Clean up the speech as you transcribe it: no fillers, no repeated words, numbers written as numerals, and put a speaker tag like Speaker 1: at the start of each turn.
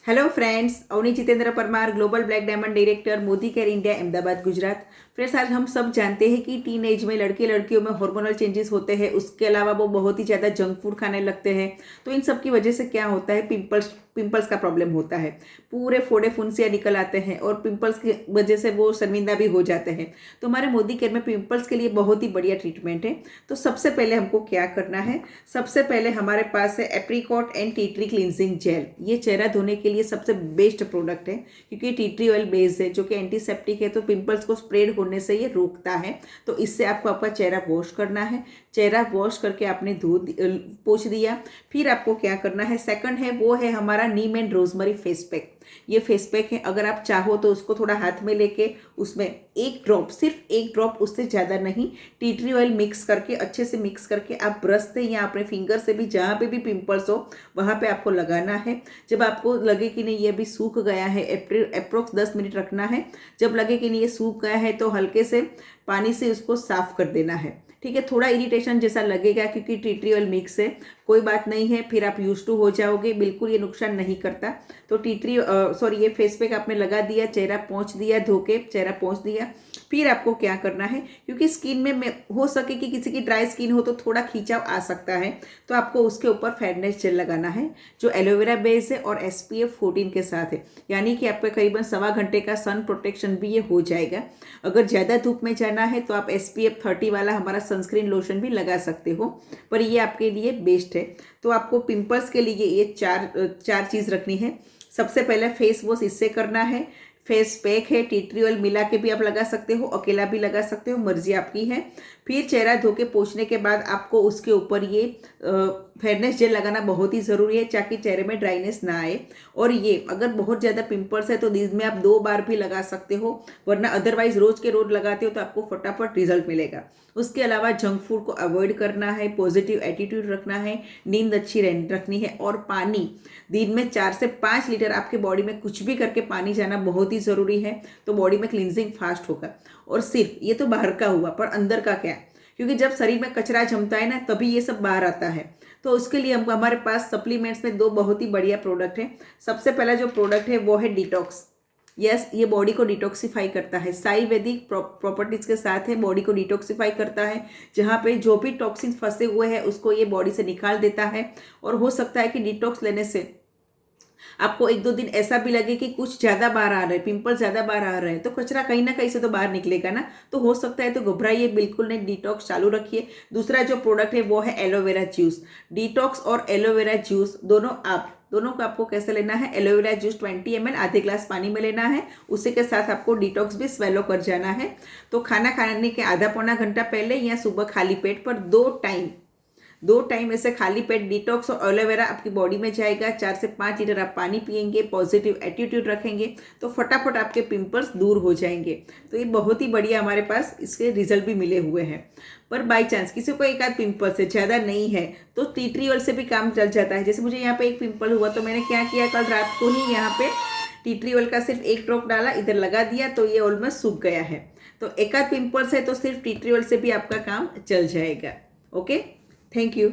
Speaker 1: Hello friends, Avani Jitendra Parmar, global black diamond director, Modi care India, Ahmedabad, Gujarat. Friends, आज हम सब जानते हैं कि टीन एज में लड़के लड़कियों में हार्मोनल चेंजेस होते हैं। उसके अलावा वो बहुत ही ज़्यादा जंक फूड खाने लगते हैं। तो इन सब की वजह से क्या होता है, पिंपल्स का प्रॉब्लम होता है। पूरे फोड़े फुंसियाँ निकल आते हैं और पिंपल्स की वजह से वो शर्मिंदा भी हो जाते हैं। तो हमारे मोदी केयर में पिंपल्स के लिए बहुत ही बढ़िया ट्रीटमेंट है। तो सबसे पहले हमको क्या करना है, सबसे पहले हमारे पास है apricot and tea tree cleansing jail. ये चेहरा धोने के लिए सबसे बेस्ट प्रोडक्ट है, क्योंकि टी ट्री ऑयल बेस्ड है जो कि एंटीसेप्टिक है। तो पिंपल्स को स्प्रेड होने से ये रोकता है। तो इससे आपको आपका चेहरा वॉश करना है। चेहरा वॉश करके आपने पोंछ दिया। फिर आपको क्या करना है, सेकंड है वो है हमारा नीम एंड रोजमरी फेस पैक। ये फेस पैक है, अगर आप चाहो तो उसको थोड़ा हाथ में लेके उसमें एक ड्रॉप, सिर्फ एक ड्रॉप, उससे ज़्यादा नहीं, टी ट्री ऑयल मिक्स करके, अच्छे से मिक्स करके आप ब्रश से या अपने फिंगर से भी, जहाँ पे भी पिंपल्स हो वहाँ पे आपको लगाना है। जब आपको लगे कि नहीं ये अभी सूख गया है, अप्रोक्स 10 मिनट रखना है। जब लगे कि नहीं ये सूख गया है तो हल्के से पानी से उसको साफ कर देना है। ठीक है, थोड़ा इरिटेशन जैसा लगेगा क्योंकि टी ट्री ऑयल मिक्स है, कोई बात नहीं है, फिर आप यूज टू हो जाओगे, बिल्कुल ये नुकसान नहीं करता। तो ये फेस पैक आपने लगा दिया, चेहरा पोंछ दिया, धो के चेहरा पोंछ दिया। फिर आपको क्या करना है, क्योंकि स्किन में हो सके कि किसी की ड्राई स्किन हो तो थोड़ा खींचाव आ सकता है, तो आपको उसके ऊपर फेयरनेस जेल लगाना है जो एलोवेरा बेस है और SPF 14 के साथ है। यानी कि आपका करीबन 1.25 घंटे का सन प्रोटेक्शन भी ये हो जाएगा। अगर ज़्यादा धूप में जाना है तो आप SPF 30 वाला हमारा सनस्क्रीन लोशन भी लगा सकते हो, पर ये आपके लिए बेस्ट है। तो आपको पिंपल्स के लिए ये चार चीज़ रखनी है। सबसे पहले फेस वॉश इससे करना है। फेस पैक है, टी ट्री ऑयल मिला के भी आप लगा सकते हो, अकेला भी लगा सकते हो, मर्जी आपकी है। फिर चेहरा धो के पोंछने के बाद आपको उसके ऊपर ये फेयरनेस जेल लगाना बहुत ही ज़रूरी है, ताकि चेहरे में ड्राइनेस ना आए। और ये अगर बहुत ज़्यादा पिंपल्स है तो दिन में आप 2 बार भी लगा सकते हो, वरना अदरवाइज रोज के रोज लगाते हो तो आपको फटाफट रिजल्ट मिलेगा। उसके अलावा जंक फूड को अवॉइड करना है, पॉजिटिव एटीट्यूड रखना है, नींद अच्छी रखनी है, और पानी दिन में 4 से 5 लीटर आपके बॉडी में कुछ भी करके पानी जाना बहुत ही ज़रूरी है। तो बॉडी में क्लिनजिंग फास्ट होगा। और सिर्फ ये तो बाहर का हुआ, पर अंदर का क्या, क्योंकि जब शरीर में कचरा जमता है ना, तभी ये सब बाहर आता है। तो उसके लिए हमको हमारे पास सप्लीमेंट्स में 2 बहुत ही बढ़िया प्रोडक्ट है। सबसे पहला जो प्रोडक्ट है वो है डिटॉक्स। यस, ये बॉडी को डिटॉक्सिफाई करता है, साई वैदिक प्रॉपर्टीज के साथ है, बॉडी को डिटॉक्सिफाई करता है। जहाँ पे जो भी टॉक्सिन फंसे हुए हैं उसको ये बॉडी से निकाल देता है। और हो सकता है कि डिटॉक्स लेने से आपको 1-2 दिन ऐसा भी लगे कि कुछ ज़्यादा बाहर आ रहे हैं, पिंपल ज़्यादा बाहर आ रहे हैं, तो कचरा कहीं ना कहीं से तो बाहर निकलेगा ना। तो हो सकता है, तो घबराइए बिल्कुल नहीं, डिटॉक्स चालू रखिए। दूसरा जो प्रोडक्ट है वो है एलोवेरा जूस। डिटॉक्स और एलोवेरा जूस दोनों को आपको कैसे लेना है, एलोवेरा जूस 20 ml आधे ग्लास पानी में लेना है। उसी के साथ आपको डिटॉक्स भी स्वेलो कर जाना है। तो खाना खाने के आधा पौना घंटा पहले या सुबह खाली पेट पर 2 टाइम ऐसे खाली पेट डिटॉक्स और एलोवेरा आपकी बॉडी में जाएगा। 4 से 5 लीटर आप पानी पियेंगे, पॉजिटिव एटीट्यूड रखेंगे, तो फटाफट आपके पिंपल्स दूर हो जाएंगे। तो ये बहुत ही बढ़िया हमारे पास इसके रिजल्ट भी मिले हुए हैं। पर बाई चांस किसी को एक आध पिंपल्स है, ज़्यादा नहीं है, तो टी ट्री ऑयल से भी काम चल जाता है। जैसे मुझे यहाँ पे एक पिंपल हुआ तो मैंने क्या किया, कल रात को ही यहाँ पे टी ट्री ऑयल का सिर्फ 1 ड्रॉप डाला, इधर लगा दिया, तो ये ऑलमोस्ट सूख गया है। तो एक आध पिंपल्स है तो सिर्फ टी ट्री ऑयल से भी आपका काम चल जाएगा। Okay, thank you.